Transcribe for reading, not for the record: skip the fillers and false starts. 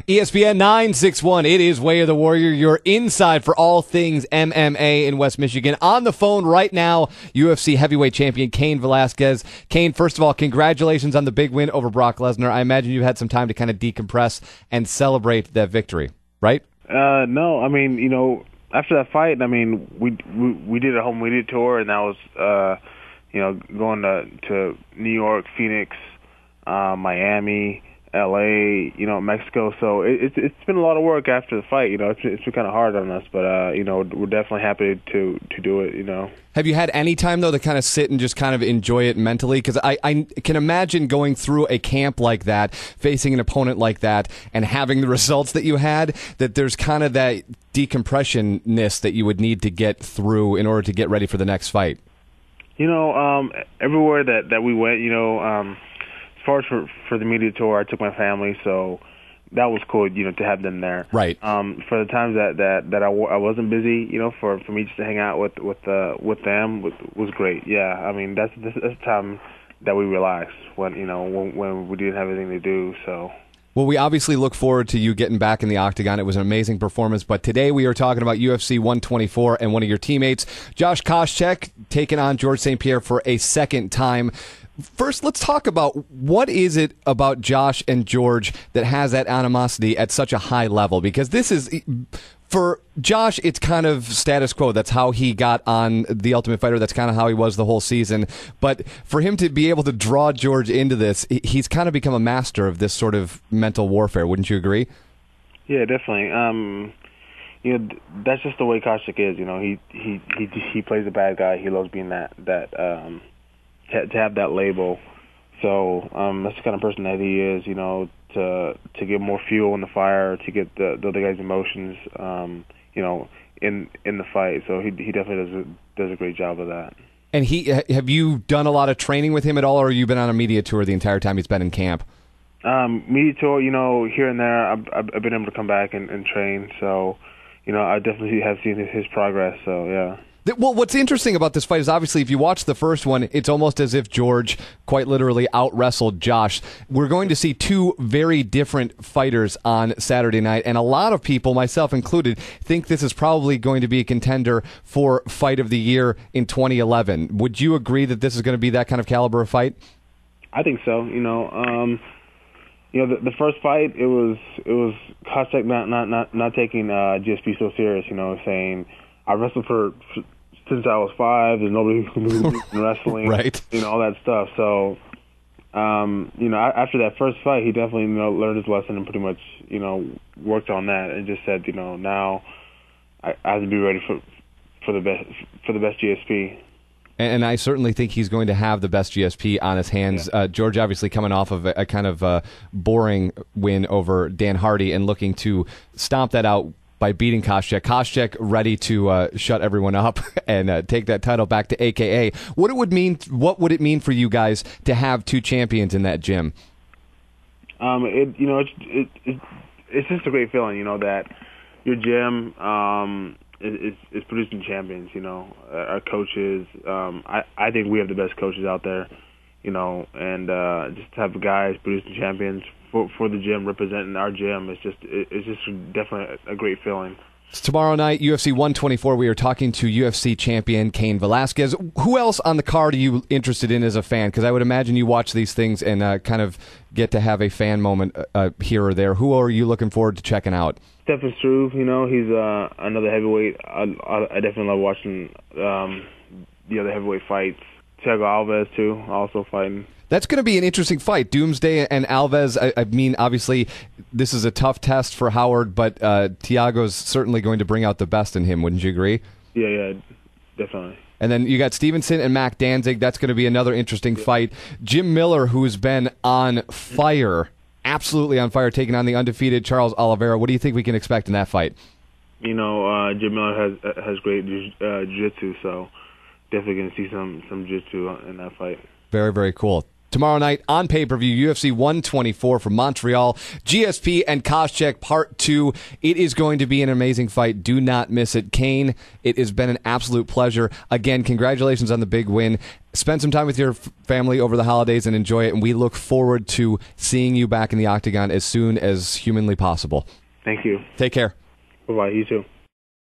ESPN 961, it is Way of the Warrior. You're inside for all things MMA in West Michigan. On the phone right now, UFC heavyweight champion Cain Velasquez. Cain, first of all, congratulations on the big win over Brock Lesnar. I imagine you've had some time to kind of decompress and celebrate that victory, right? No, I mean, after that fight, I mean, we did a home media tour, and that was, going to New York, Phoenix, Miami, LA, Mexico. So it's been a lot of work after the fight. It's been kind of hard on us, but we're definitely happy to do it. Have you had any time though to kind of sit and just kind of enjoy it mentally? Because I can imagine going through a camp like that, facing an opponent like that, and having the results that you had. That there's kind of that decompressionness that you would need to get through in order to get ready for the next fight. Everywhere that we went, as far as for the media tour, I took my family, so that was cool, to have them there. Right. For the times that I wasn't busy, for me just to hang out with them was great. Yeah, I mean that's the time that we relaxed when we didn't have anything to do. So. Well, we obviously look forward to you getting back in the octagon. It was an amazing performance. But today we are talking about UFC 124 and one of your teammates, Josh Koshcheck, taking on George St. Pierre for a second time. First, let's talk about what is it about Josh and George that has that animosity at such a high level? Because this is, for Josh, it's kind of status quo. That's how he got on The Ultimate Fighter. That's kind of how he was the whole season. But for him to be able to draw George into this, he's kind of become a master of this sort of mental warfare. Wouldn't you agree? Yeah, definitely. That's just the way Koshcheck is. He plays a bad guy. He loves being that to have that label. So that's the kind of person that he is, to get more fuel in the fire, to get the other guy's emotions, in the fight. So he definitely does a great job of that. And have you done a lot of training with him at all, or have you been on a media tour the entire time he's been in camp? Media tour, here and there, I've been able to come back and train. So, I definitely have seen his progress. So, yeah. Well, what's interesting about this fight is obviously if you watch the first one, it's almost as if George quite literally out-wrestled Josh. We're going to see two very different fighters on Saturday night, and a lot of people, myself included, think this is probably going to be a contender for Fight of the Year in 2011. Would you agree that this is going to be that kind of caliber of fight? I think so. The first fight, it was Koshcheck not taking GSP so serious, saying, I wrestled since I was 5. There's nobody who can in wrestling, right? All that stuff. So, after that first fight, he definitely learned his lesson and pretty much worked on that and just said, now I have to be ready for the best GSP. And I certainly think he's going to have the best GSP on his hands. Yeah. George obviously coming off of a kind of boring win over Dan Hardy and looking to stomp that out by beating Koshcheck. Koshcheck ready to shut everyone up and take that title back to AKA. What would it mean for you guys to have two champions in that gym? It's just a great feeling, that your gym is producing champions. Our coaches. I think we have the best coaches out there. And just to have guys producing champions for the gym, representing our gym, it's just definitely a great feeling. Tomorrow night, UFC 124, we are talking to UFC champion Cain Velasquez. Who else on the card are you interested in as a fan? Because I would imagine you watch these things and kind of get to have a fan moment here or there. Who are you looking forward to checking out? Stefan Struve, he's another heavyweight. I definitely love watching the other heavyweight fights. Thiago Alves, too, also fighting. That's going to be an interesting fight. Doomsday and Alves, I mean, obviously, this is a tough test for Howard, but Thiago's certainly going to bring out the best in him. Wouldn't you agree? Yeah, definitely. And then you got Stevenson and Mac Danzig. That's going to be another interesting fight. Jim Miller, who's been on fire, absolutely on fire, taking on the undefeated Charles Oliveira. What do you think we can expect in that fight? Jim Miller has great jiu-jitsu, so definitely going to see some jiu-jitsu in that fight. Very, very cool. tomorrow night on pay-per-view, UFC 124 from Montreal. GSP and Koshcheck Part 2. It is going to be an amazing fight. Do not miss it. Cain, it has been an absolute pleasure. Again, congratulations on the big win. Spend some time with your family over the holidays and enjoy it, and we look forward to seeing you back in the octagon as soon as humanly possible. Thank you. Take care. Bye-bye. You too.